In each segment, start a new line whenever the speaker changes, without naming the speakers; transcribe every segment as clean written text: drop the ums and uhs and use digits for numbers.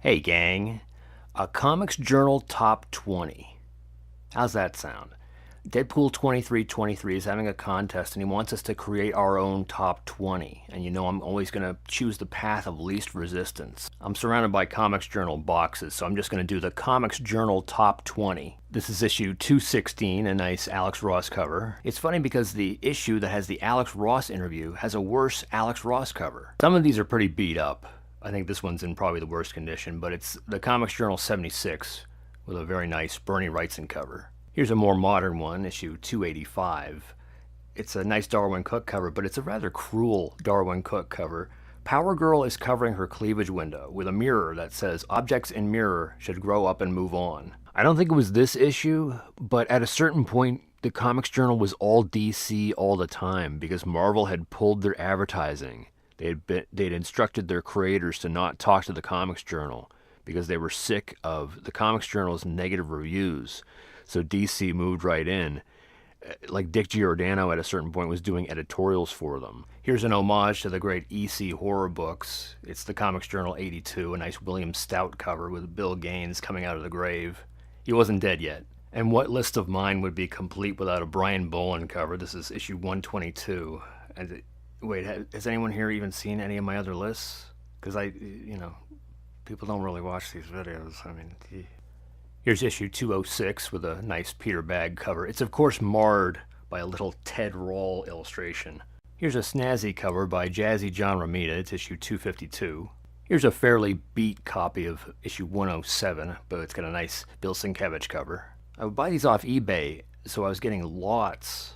Hey gang, a Comics Journal Top 20. How's that sound? Deadpool2323 is having a contest and he wants us to create our own top 20. And you know I'm always going to choose the path of least resistance. I'm surrounded by Comics Journal boxes, so I'm just going to do the Comics Journal Top 20. This is issue 216, a nice Alex Ross cover. It's funny because the issue that has the Alex Ross interview has a worse Alex Ross cover. Some of these are pretty beat up. I think this one's in probably the worst condition, but it's the Comics Journal 76 with a very nice Bernie Wrightson cover. Here's a more modern one, issue 285. It's a nice Darwin Cook cover, but it's a rather cruel Darwin Cook cover. Power Girl is covering her cleavage window with a mirror that says, "Objects in mirror should grow up and move on." I don't think it was this issue, but at a certain point, the Comics Journal was all DC all the time because Marvel had pulled their advertising. They'd instructed their creators to not talk to the Comics Journal because they were sick of the Comics Journal's negative reviews. So DC moved right in. Like Dick Giordano at a certain point was doing editorials for them. Here's an homage to the great EC horror books. It's the Comics Journal 82, a nice William Stout cover with Bill Gaines coming out of the grave. He wasn't dead yet. And what list of mine would be complete without a Brian Boland cover? This is issue 122. And wait, has anyone here even seen any of my other lists? Because people don't really watch these videos. Here's issue 206 with a nice Peter Bagg cover. It's of course marred by a little Ted Roll illustration. Here's a snazzy cover by Jazzy John Romita. It's issue 252. Here's a fairly beat copy of issue 107, but it's got a nice Bill Sienkiewicz cover. I would buy these off eBay, so I was getting lots.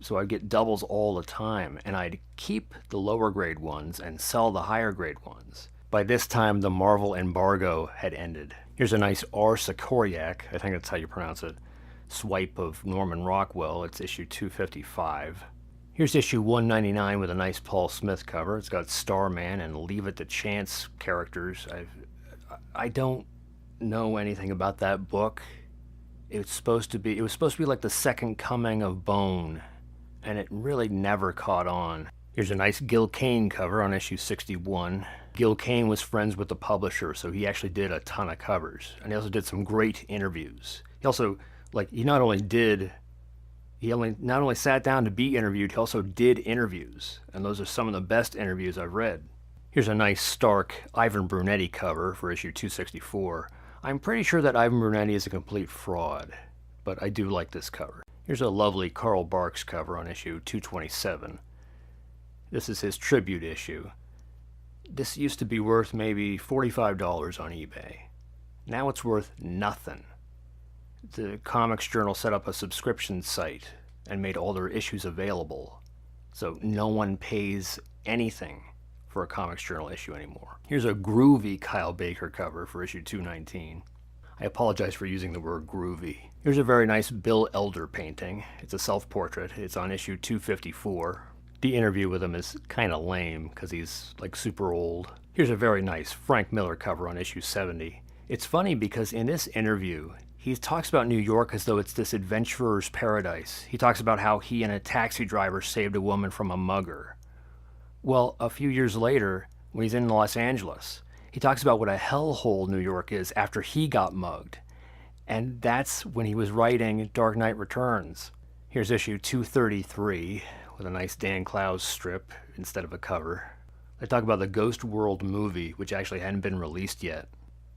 So I'd get doubles all the time, and I'd keep the lower grade ones and sell the higher grade ones. By this time, the Marvel embargo had ended. Here's a nice R. Sikoriak, I think that's how you pronounce it, swipe of Norman Rockwell. It's issue 255. Here's issue 199 with a nice Paul Smith cover. It's got Starman and Leave It to Chance characters. I don't know anything about that book. It was supposed to be like the second coming of Bone, and it really never caught on. Here's a nice Gil Kane cover on issue 61. Gil Kane was friends with the publisher, so he actually did a ton of covers. And he also did some great interviews. He also, he not only sat down to be interviewed, he also did interviews. And those are some of the best interviews I've read. Here's a nice stark Ivan Brunetti cover for issue 264. I'm pretty sure that Ivan Brunetti is a complete fraud, but I do like this cover. Here's a lovely Carl Barks cover on issue 227. This is his tribute issue. This used to be worth maybe $45 on eBay. Now it's worth nothing. The Comics Journal set up a subscription site and made all their issues available. So no one pays anything for a Comics Journal issue anymore. Here's a groovy Kyle Baker cover for issue 219. I apologize for using the word groovy. Here's a very nice Bill Elder painting. It's a self-portrait. It's on issue 254. The interview with him is kind of lame because he's super old. Here's a very nice Frank Miller cover on issue 70. It's funny because in this interview, he talks about New York as though it's this adventurer's paradise. He talks about how he and a taxi driver saved a woman from a mugger. Well, a few years later, when he's in Los Angeles, he talks about what a hellhole New York is after he got mugged. And that's when he was writing Dark Knight Returns. Here's issue 233 with a nice Dan Clowes strip instead of a cover. They talk about the Ghost World movie, which actually hadn't been released yet.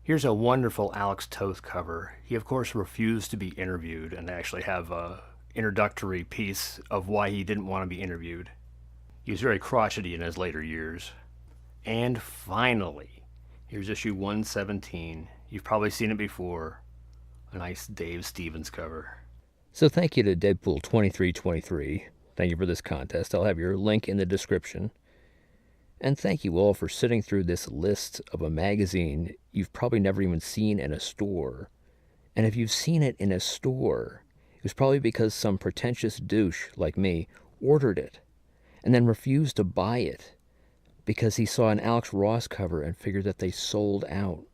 Here's a wonderful Alex Toth cover. He, of course, refused to be interviewed, and they actually have an introductory piece of why he didn't want to be interviewed. He was very crotchety in his later years. And finally, here's issue 117. You've probably seen it before. A nice Dave Stevens cover. So thank you to Deadpool2323. Thank you for this contest. I'll have your link in the description. And thank you all for sitting through this list of a magazine you've probably never even seen in a store. And if you've seen it in a store, it was probably because some pretentious douche like me ordered it and then refused to buy it because he saw an Alex Ross cover and figured that they sold out.